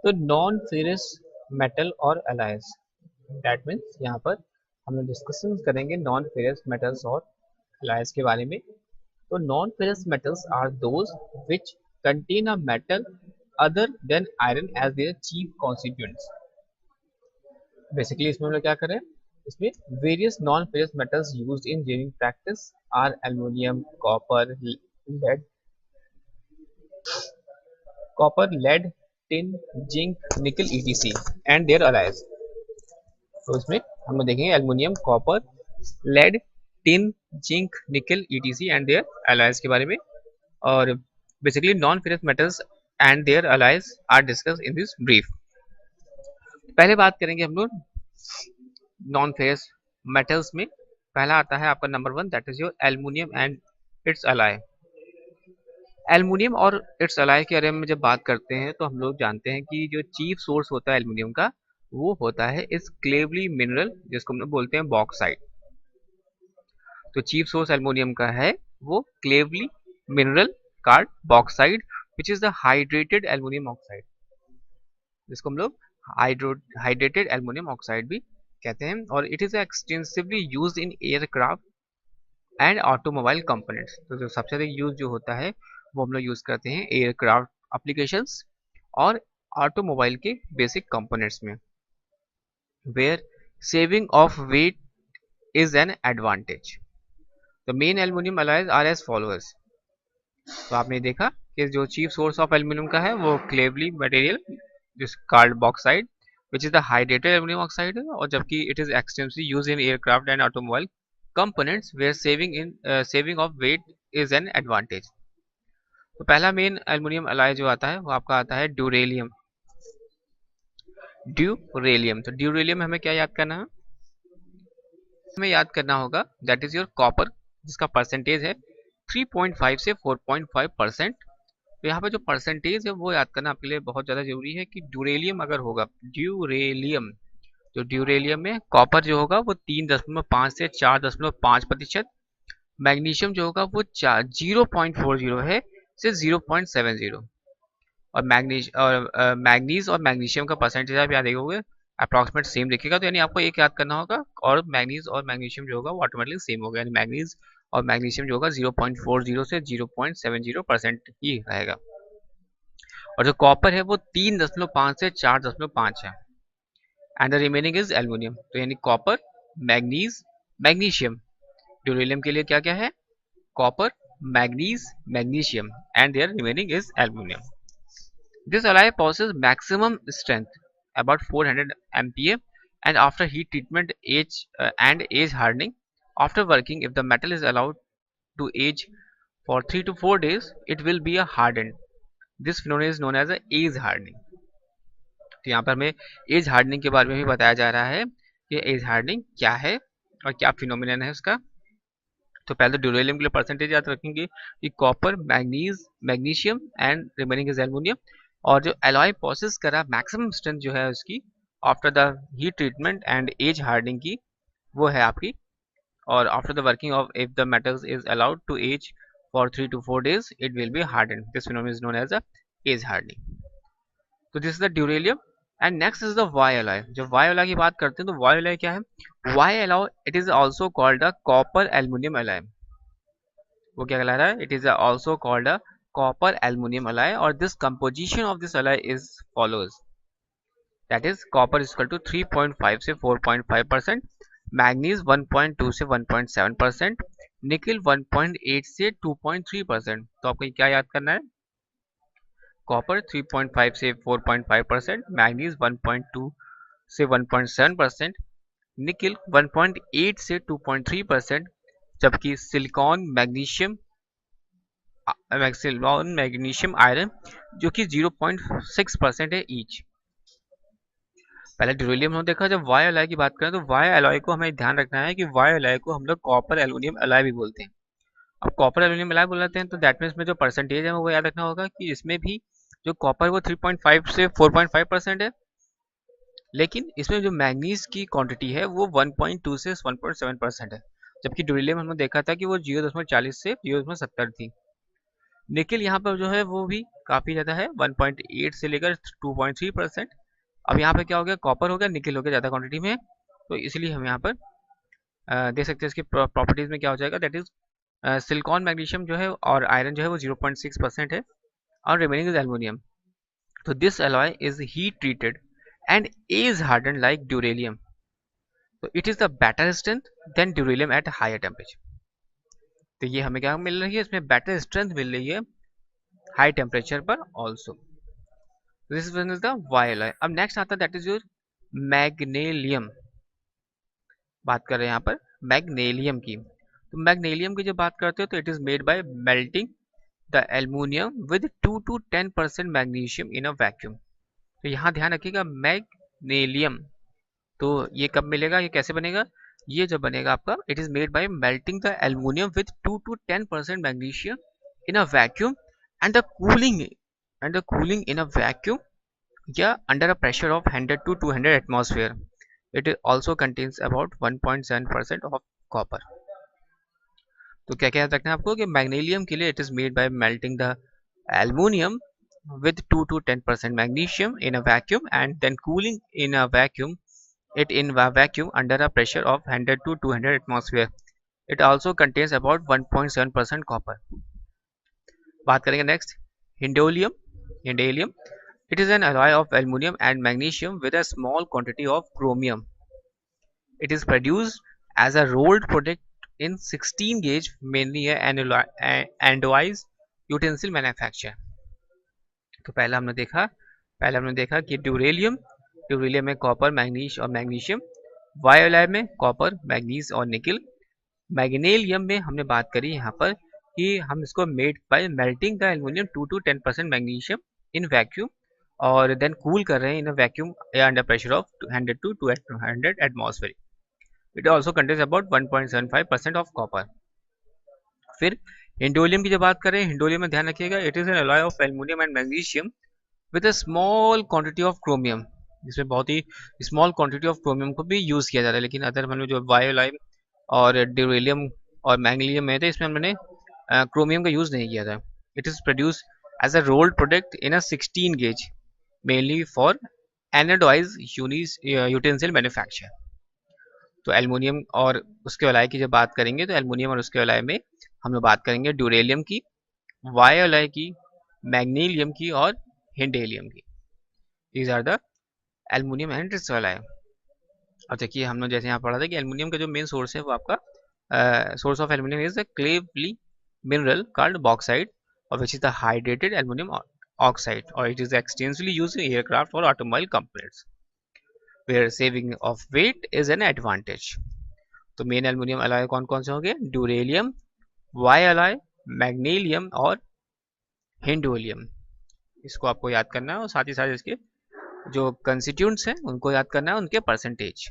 तो non ferrous metal और allies, that means यहाँ पर हम लोग डिस्कशन करेंगे नॉन फेरस मेटल्स और एलाइज के बारे में। तो non ferrous metals are those which contain a metal other than iron as their chief constituents। Basically इसमें हम लोग क्या करें, इसमें various non ferrous metals used in engineering practice are aluminium, copper, lead, tin, zinc, nickel ETC and their alloys. तो इसमें हम लोग देखेंगे aluminium, copper, lead, tin, zinc, nickel ETC and their alloys के बारे में। और basically non ferrous metals and their alloys are discussed in this brief. पहले बात करेंगे हम लोग नॉन फेरस मेटल्स में। पहला आता है आपका number 1, that is your aluminium and it's alloy. Aluminium और इट्स अलॉय के बारे में जब बात करते हैं तो हम लोग जानते हैं कि जो चीफ सोर्स होता है एल्युमिनियम का वो होता है इस क्लेवली मिनरल, जिसको हम लोग बोलते हैं बॉक्साइट। तो चीफ सोर्स एल्युमिनियम का है वो clayey mineral called bauxite which is the hydrated aluminium oxide, जिसको हम लोग हाइड्रेटेड एल्युमिनियम ऑक्साइड भी कहते हैं। और it is extensively used in aircraft and automobile components. तो जो सबसे अधिक यूज जो होता है वो हम लोग यूज करते हैं एयरक्राफ्ट एप्लीकेशंस और ऑटोमोबाइल के बेसिक कंपोनेंट्स में, where saving of weight is an advantage. The main aluminium alloys are as followers. तो आपने देखा कि जो चीफ सोर्स ऑफ एल्युमिनियम का है वो क्लेवली मटेरियल जिस कार्ड bauxite which is the hydrated aluminium oxide है, और जबकि it is extensively use in aircraft and automobile components where saving of weight is an advantage. तो पहला मेन एल्युमिनियम अलॉय जो आता है वो आपका आता है ड्यूरेलियम। ड्यूरेलियम, तो ड्यूरेलियम में हमें क्या याद करना है, हमें याद करना होगा दैट इज योर कॉपर, जिसका परसेंटेज है 3.5 से 4.5%। तो यहाँ पे जो परसेंटेज है वो याद करना आपके लिए बहुत ज़्यादा जरूरी है कि ड्यूरेलियम अगर होगा, ड्यूरेलियम, जो ड्यूरेलियम में कॉपर जो होगा वो 3.5 से 4.5%, मैग्नीशियम जो होगा वो 0.40 है से 0.70, और मैग्नीज और मैग्नीशियम का परसेंटेज आप याद रखोगे अप्रॉक्सीमेट सेम लिखेगा। तो यानी आपको एक याद करना होगा, और मैग्नीज और मैग्नीशियम जो होगा वो ऑटोमेटिकली सेम होगा, यानी मैग्नीज और मैग्नीशियम जो होगा 0.40 से 0.70% ही रहेगा। और जो कॉपर है वो 3.5 से 4.5 है, and the remaining is aluminium. तो यानी कॉपर, मैग्नीज, मैग्नीशियम। ड्यूरेलियम के लिए क्या क्या है, copper, manganese, magnesium, and their remaining is aluminium. This alloy possesses maximum strength, about 400 MPa, and after heat treatment and age hardening. After working, if the metal is allowed to age for 3 to 4 days, it will be a hardened. This phenomenon is known as a age hardening. तो यहाँ पर हमें as hardening के बारे में भी बताया जा रहा है कि एज हार्डनिंग क्या है और क्या फिनोमिनन है उसका। तो पहले तो ड्यूरेलियम के लिए परसेंटेज याद रखेंगे कि copper, manganese, magnesium and remaining is aluminium. और जो एलॉय प्रोसेस करा मैक्सिमम स्ट्रेंथ जो है उसकी after the heat treatment and age hardening की, वो है आपकी। और after the working of if the metals is allowed to age for 3 to 4 days it will be harden. This phenomenon is known as a age hardening. तो this is the duralumin. And next is the Y alloy. जब Y alloy की बात करते हैं तो Y alloy क्या है, Y alloy it is also called a copper aluminium alloy. वो क्या कहला रहा है, it is also called a copper aluminum alloy, or this composition of this alloy is follows, that is copper is equal to 3.5 से 4.5%, manganese 1.2 से 1.7%, निकल 1.8 से 2.3%। तो आपको क्या याद करना है, कॉपर 3.5 से 4.5%, मैग्नीज 1.2 से 1.7%, निकल 1.8 से 2.3%, जबकि सिलिकॉन, मैग्नीशियम, मैग्नीशियम आयरन जो कि 0.6% है ईच। पहले ड्यूरेलियम हम देखा, जब वाई एलॉय की बात करें तो वाई एलॉय को हमें ध्यान रखना है कि वाई एलॉय को हम लोग कॉपर एल्युमिनियम एलॉय भी बोलते हैं। अब कॉपर एल्युमिनियम एलॉय बोलते हैं तो दैट मीन्स में जो परसेंटेज है वो याद रखना होगा कि इसमें भी जो कॉपर वो 3.5 से 4.5% है, लेकिन इसमें जो मैग्नीज की क्वांटिटी है वो 1.2 से 1.7% है, जबकि ड्यूरेलियम हमने देखा था कि वो 0.40 से 0.70 थी। निकिल यहाँ पर जो है वो भी काफ़ी ज़्यादा है, 1.8 से लेकर 2.3%। अब यहाँ पे क्या हो गया, कॉपर हो गया, निकिल हो गया ज़्यादा क्वांटिटी में, तो इसलिए हम यहाँ पर देख सकते हैं इसकी प्रॉपर्टीज़ में क्या हो जाएगा, दैट इज सिलिकॉन मैग्नीशियम जो है और आयरन जो है वो 0.6% है, और रिमेनिंग इज एल्युमिनियम। तो this alloy is heat treated and is hardened like duralium. So it is the better strength than duralium at higher temperature. तो ये हमें क्या मिल रही है, इसमें बेटर स्ट्रेंथ मिल रही है हाई टेम्परेचर पर also. This is the Y alloy। अब नेक्स्ट आता है दैट इज योर मैग्नेलियम। बात कर रहे हैं यहाँ पर मैग्नेलियम की। तो मैग्नेलियम की जब बात करते हो तो it is made by melting the aluminium with 2 to 10% magnesium in a vacuum. तो यहाँ ध्यान रखिएगा मैग्नेलियम, तो ये कब मिलेगा, ये कैसे बनेगा, ये जब बनेगा आपका, it is made by melting the aluminium with 2 to 10% magnesium in a vacuum and the cooling in a vacuum या under a pressure of 100 to 200 atmosphere. It also contains about 1.7% of copper। तो क्या क्या याद रखना है आपको कि magnesium के लिए it is made by melting the aluminium with 2 to 10% magnesium in a vacuum and then cooling in a vacuum in a vacuum under a pressure of 100 to 200 atmosphere। It also contains about 1.7% copper। बात करेंगे next हिंडोलियम। हिंडेलियम it is an alloy of aluminum and magnesium with a small quantity of chromium। It is produced as a rolled product in 16 gauge mainly anodized utensil manufacture। तो पहले हमने देखा कि ड्यूरेलियम में copper manganese और magnesium, वायोलाय में copper manganese और nickel. मैग्नेलियम में हमने बात करी यहाँ पर कि हम इसको made by melting the aluminium 2 to 10% magnesium in vacuum और देन कूल कर रहे हैं इन वैक्यूम या under pressure of 100 to 200 atmosphere. It also contains about 1.75% of copper. फिर हिंडोलियम की जब बात करें, हिंडोलियम में ध्यान रखिएगा it is an alloy of aluminium and magnesium with a small quantity of chromium. इसमें बहुत ही स्मॉल क्वांटिटी ऑफ क्रोमियम को भी यूज़ किया जाता है, लेकिन अदर मतलब जो वायोलाइम और ड्यूरेलियम और मैग्नीशियम में थे इसमें हमने क्रोमियम का यूज़ नहीं किया था। It is produce as a rolled product in a 16 gauge mainly for anodize utensil manufacture. तो एल्युमिनियम और उसके अलाय की जब बात करेंगे तो एल्युमिनियम और उसके अलाय में हम लोग बात करेंगे ड्यूरेलियम की, वायोलाय की, मैग्नीशियम की और हिंडेलियम की। These are the aluminium and its alloy. और देखिए हमने जैसे यहाँ पढ़ा था कि एल्युमिनियम का जो मेन सोर्स है वो आपका source of aluminium is the clayey mineral called bauxite और which is the hydrated aluminium oxide और it is extensively used in aircraft और automobile components where saving of weight is an advantage. तो main aluminium alloy कौन कौन से होंगे, ड्यूरेलियम, Y alloy, magnesium और हिंडोलियम। इसको आपको याद करना है और साथ ही साथ इसके जो कंस्टिट्यूएंट्स हैं उनको याद करना है, उनके परसेंटेज।